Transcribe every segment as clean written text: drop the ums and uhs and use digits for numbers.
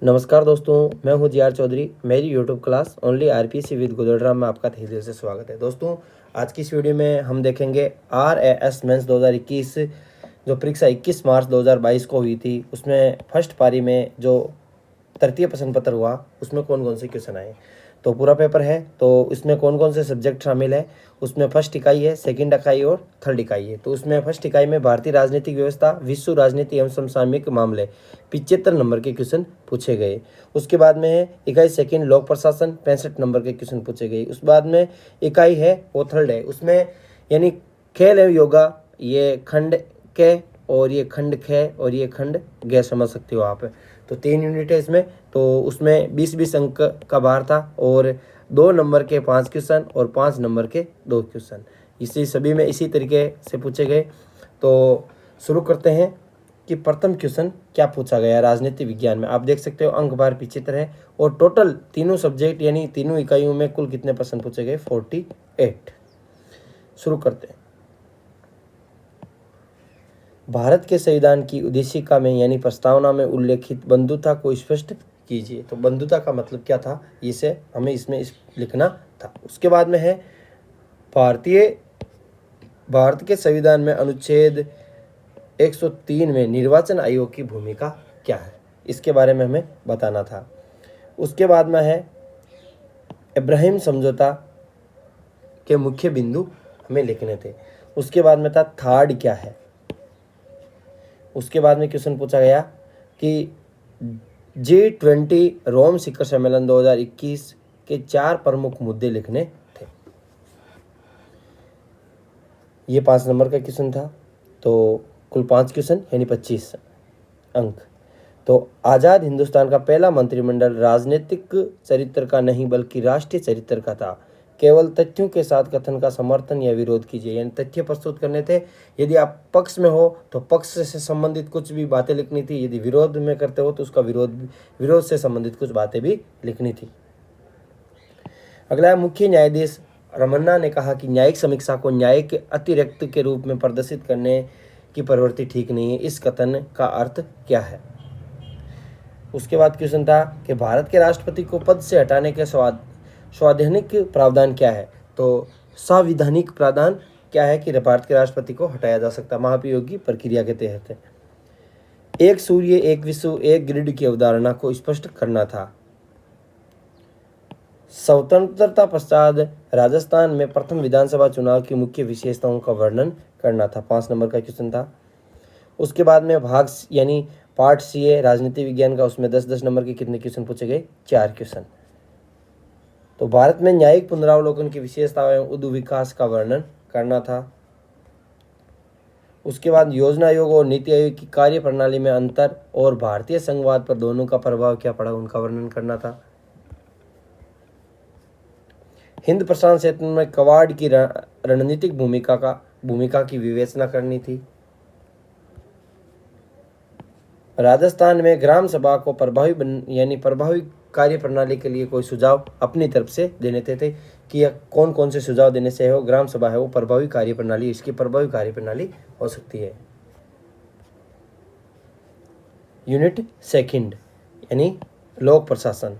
नमस्कार दोस्तों, मैं हूं जी आर चौधरी। मेरी YouTube class only RPC with Godara में आपका तहे दिल से स्वागत है। दोस्तों, आज की इस वीडियो में हम देखेंगे RAS मेंस 2021 जो परीक्षा 21 मार्च 2022 को हुई थी, उसमें फर्स्ट पारी में जो तृतीय प्रश्न पत्र हुआ उसमें कौन कौन से क्वेश्चन आए। तो पूरा पेपर है, तो इसमें कौन कौन से सब्जेक्ट शामिल है। उसमें फर्स्ट इकाई है, सेकंड इकाई और थर्ड इकाई है। तो उसमें फर्स्ट इकाई में भारतीय राजनीतिक व्यवस्था, विश्व राजनीति एवं समसामयिक मामले 75 नंबर के क्वेश्चन पूछे गए। उसके बाद में है इकाई सेकंड लोक प्रशासन, 65 नंबर के क्वेश्चन पूछे गए। उस बाद में इकाई है वो थर्ड है, उसमें यानी खेल एवं योगा, ये खंड के और ये खंड ख और ये खंड ग समझ सकते हो आप। तो 3 यूनिट है इसमें। तो उसमें 20-20 अंक का भार था और 2 नंबर के 5 क्वेश्चन और 5 नंबर के 2 क्वेश्चन, इसी सभी में इसी तरीके से पूछे गए। तो शुरू करते हैं कि प्रथम क्वेश्चन क्या पूछा गया राजनीति विज्ञान में। आप देख सकते हो अंक भार 75 है और टोटल तीनों सब्जेक्ट यानी तीनों इकाइयों में कुल कितने प्रश्न पूछे गए, 48। शुरू करते हैं। भारत के संविधान की उद्देशिका में यानी प्रस्तावना में उल्लेखित बंधुता को स्पष्ट कीजिए। तो बंधुता का मतलब क्या था, इसे हमें इसमें लिखना था। उसके बाद में है भारत के संविधान में अनुच्छेद 103 में निर्वाचन आयोग की भूमिका क्या है, इसके बारे में हमें बताना था। उसके बाद में है इब्राहिम समझौता के मुख्य बिंदु हमें लिखने थे। उसके बाद में था थर्ड क्या है। उसके बाद में क्वेश्चन पूछा गया कि G20 रोम शिखर सम्मेलन 2021 के 4 प्रमुख मुद्दे लिखने थे। ये 5 नंबर का क्वेश्चन था। तो कुल 5 क्वेश्चन यानी 25 अंक। तो आज़ाद हिंदुस्तान का पहला मंत्रिमंडल राजनीतिक चरित्र का नहीं बल्कि राष्ट्रीय चरित्र का था। केवल तथ्यों के साथ कथन का समर्थन या विरोध कीजिए, यानी तथ्य प्रस्तुत करने थे। यदि आप पक्ष में हो तो पक्ष से संबंधित कुछ भी बातें लिखनी थी, यदि विरोध में करते हो तो उसका विरोध से संबंधित कुछ बातें भी लिखनी थी। अगला है मुख्य न्यायाधीश रमन्ना ने कहा कि न्यायिक समीक्षा को न्याय के अतिरिक्त के रूप में प्रदर्शित करने की प्रवृत्ति ठीक नहीं है। इस कथन का अर्थ क्या है। उसके बाद क्वेश्चन था कि भारत के राष्ट्रपति को पद से हटाने के संवैधानिक प्रावधान क्या है। तो संवैधानिक प्रावधान क्या है कि भारत के राष्ट्रपति को हटाया जा सकता महाभियोगी प्रक्रिया के तहत। एक सूर्य, एक विश्व, एक ग्रिड की अवधारणा को स्पष्ट करना था। स्वतंत्रता पश्चात राजस्थान में प्रथम विधानसभा चुनाव की मुख्य विशेषताओं का वर्णन करना था। 5 नंबर का क्वेश्चन था। उसके बाद में भाग यानी पार्ट सी है राजनीति विज्ञान का, उसमें 10-10 नंबर के कितने क्वेश्चन पूछे गए, 4 क्वेश्चन। तो भारत में न्यायिक पुनरावलोकन की विशेषताओं एवं उद्योग विकास का वर्णन करना था। उसके बाद योजना आयोग और नीति आयोग की कार्य प्रणाली में अंतर और भारतीय संघवाद पर दोनों का प्रभाव क्या पड़ा, उनका वर्णन करना था। हिंद प्रशांत क्षेत्र में क्वाड की रणनीतिक भूमिका की विवेचना करनी थी। राजस्थान में ग्राम सभा को प्रभावी कार्य प्रणाली के लिए कोई सुझाव अपनी तरफ से देने थे कि कौन कौन से सुझाव देने से हो ग्राम सभा है वो प्रभावी कार्य प्रणाली, इसकी प्रभावी कार्य प्रणाली हो सकती है। यूनिट सेकंड यानी लोक प्रशासन।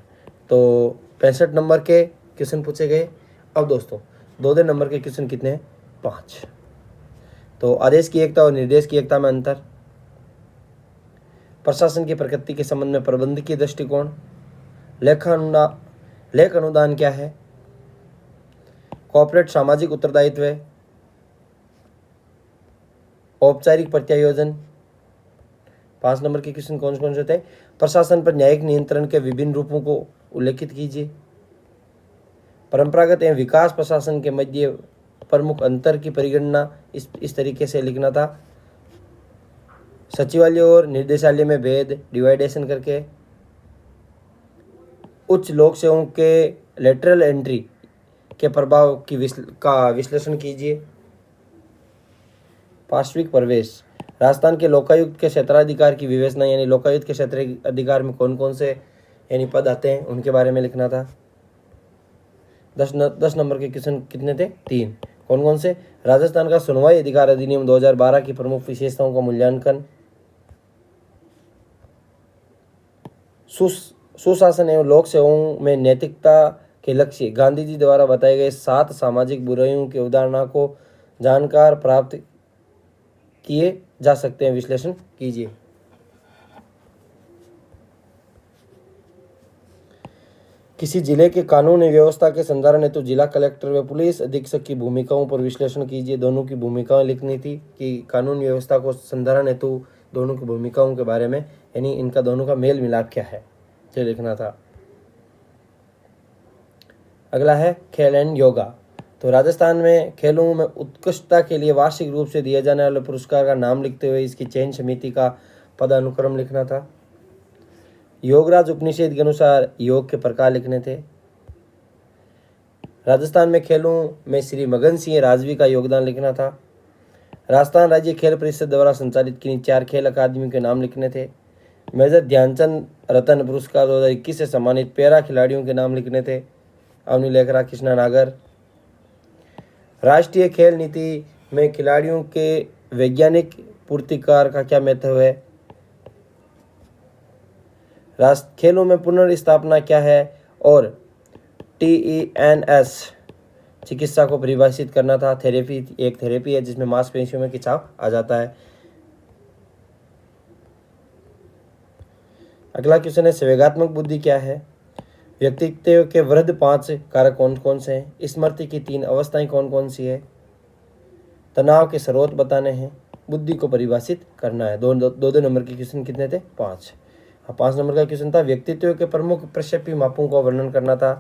तो 65 नंबर के क्वेश्चन पूछे गए। अब दोस्तों 2 नंबर के क्वेश्चन कितने हैं, 5। तो आदेश की एकता और निर्देश की एकता में अंतर, प्रशासन की प्रकृति के संबंध में प्रबंधकीय दृष्टिकोण, लेख अनुदान क्या है, कॉर्पोरेट सामाजिक उत्तरदायित्व, औपचारिक प्रत्यायोजन। 5 नंबर के क्वेश्चन कौन कौन से होते हैं, प्रशासन पर न्यायिक नियंत्रण के विभिन्न रूपों को उल्लेखित कीजिए, परंपरागत एवं विकास प्रशासन के मध्य प्रमुख अंतर की परिगणना इस तरीके से लिखना था। सचिवालय और निर्देशालय में भेद डिवाइडेशन करके, उच्च लोक सेवकों के लेटरल एंट्री के प्रभाव का विश्लेषण कीजिए। पार्श्विक प्रवेश, राजस्थान के लोकायुक्त के क्षेत्राधिकार की विवेचना, यानी लोकायुक्त के क्षेत्राधिकार में कौन कौन से यानी पद आते हैं उनके बारे में लिखना था। 10 नंबर के क्वेश्चन कितने थे, 3। कौन कौन से, राजस्थान का सुनवाई अधिकार अधिनियम 2012 की प्रमुख विशेषताओं का मूल्यांकन, सुशासन एवं लोक सेवाओं में नैतिकता के लक्ष्य गांधी जी द्वारा बताए गए 7 सामाजिक बुराइयों के उदाहरणों को जानकार प्राप्त किए जा सकते हैं। विश्लेषण कीजिए। किसी जिले के कानून एवं व्यवस्था के संधारण हेतु जिला कलेक्टर व पुलिस अधीक्षक की भूमिकाओं पर विश्लेषण कीजिए। दोनों की भूमिकाएं लिखनी थी कि कानून व्यवस्था को संधारण हेतु दोनों की भूमिकाओं के बारे में, यानी इनका दोनों का मेल मिलाप क्या है, ये लिखना था। अगला है खेल एंड योगा। तो राजस्थान में खेलों में उत्कृष्टता के लिए वार्षिक रूप से दिए जाने वाले पुरस्कार का नाम लिखते हुए इसकी चयन समिति का पदानुक्रम लिखना था। योगराज उपनिषद के अनुसार योग के प्रकार लिखने थे। राजस्थान में खेलों में श्री मगन सिंह राजवी का योगदान लिखना था। राजस्थान राज्य खेल परिषद द्वारा संचालित किन्हीं 4 खेल अकादमियों के नाम लिखने थे। मेजर ध्यानचंद रत्न पुरस्कार 2021 से सम्मानित पैरा खिलाड़ियों के नाम लिखने थे। अवनी लेखरा, कृष्णा नागर। राष्ट्रीय खेल नीति में खिलाड़ियों के वैज्ञानिक पूर्तिकार का क्या महत्व है। राष्ट्र खेलों में पुनर्स्थापना क्या है और TENS चिकित्सा को परिभाषित करना था। थेरेपी एक थेरेपी है जिसमें मांसपेशियों में खिंचाव आ जाता है। अगला क्वेश्चन है संवेगात्मक बुद्धि क्या है। व्यक्तित्व के वृद्ध 5 कारक कौन कौन से हैं। स्मृति की 3 अवस्थाएं कौन कौन सी है। तनाव के स्रोत बताने हैं। बुद्धि को परिभाषित करना है। दो नंबर के क्वेश्चन कितने थे, 5। 5 नंबर का क्वेश्चन था व्यक्तित्व के प्रमुख प्रक्षेपी मापों का वर्णन करना था।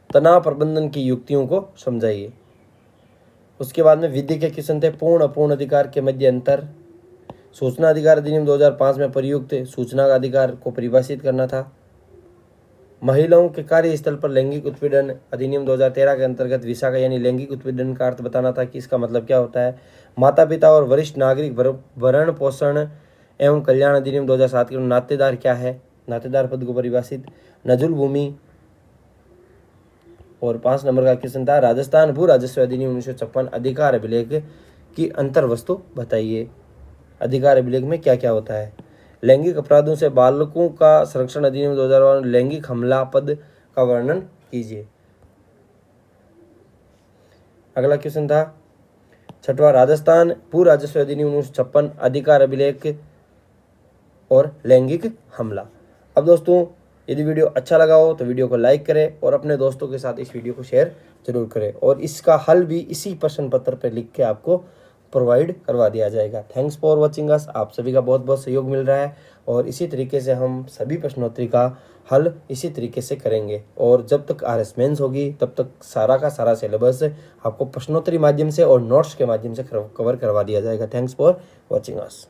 तनाव प्रबंधन की युक्तियों को समझाइए। उसके बाद में विधि के क्वेश्चन थे पूर्ण अपूर्ण अधिकार के मध्य अंतर। सूचना अधिकार अधिनियम 2005 में प्रयुक्त सूचना का अधिकार को परिभाषित करना था। महिलाओं के कार्यस्थल पर लैंगिक उत्पीड़न अधिनियम 2013 के अंतर्गत विशाखा यानी लैंगिक उत्पीड़न का अर्थ बताना था कि इसका मतलब क्या होता है। माता पिता और वरिष्ठ नागरिक भरण पोषण एवं कल्याण अधिनियम 2007 के नातेदार क्या है, नातेदार पद को परिभाषित। नजुल भूमि। और 5 नंबर का क्वेश्चन था राजस्थान भू राजस्व अधिनियम 1956 अधिकार अभिलेख की अंतर वस्तु बताइए। अधिकार अभिलेख में क्या क्या होता है। लैंगिक अपराधों से बालकों का संरक्षण अधिनियम 2012 लैंगिक हमला पद का वर्णन कीजिए। अगला क्वेश्चन था 6वां राजस्थान भू राजस्व अधिनियम 1956 अधिकार अभिलेख और लैंगिक हमला। अब दोस्तों यदि वीडियो अच्छा लगा हो तो वीडियो को लाइक करें और अपने दोस्तों के साथ इस वीडियो को शेयर जरूर करें और इसका हल भी इसी प्रश्न पत्र पर लिख के आपको प्रोवाइड करवा दिया जाएगा। Thanks for watching us. आप सभी का बहुत बहुत सहयोग मिल रहा है और इसी तरीके से हम सभी प्रश्नोत्तरी का हल इसी तरीके से करेंगे और जब तक RS मेंस होगी तब तक सारा का सारा सिलेबस आपको प्रश्नोत्तरी माध्यम से और नोट्स के माध्यम से कवर करवा दिया जाएगा। Thanks for watching us.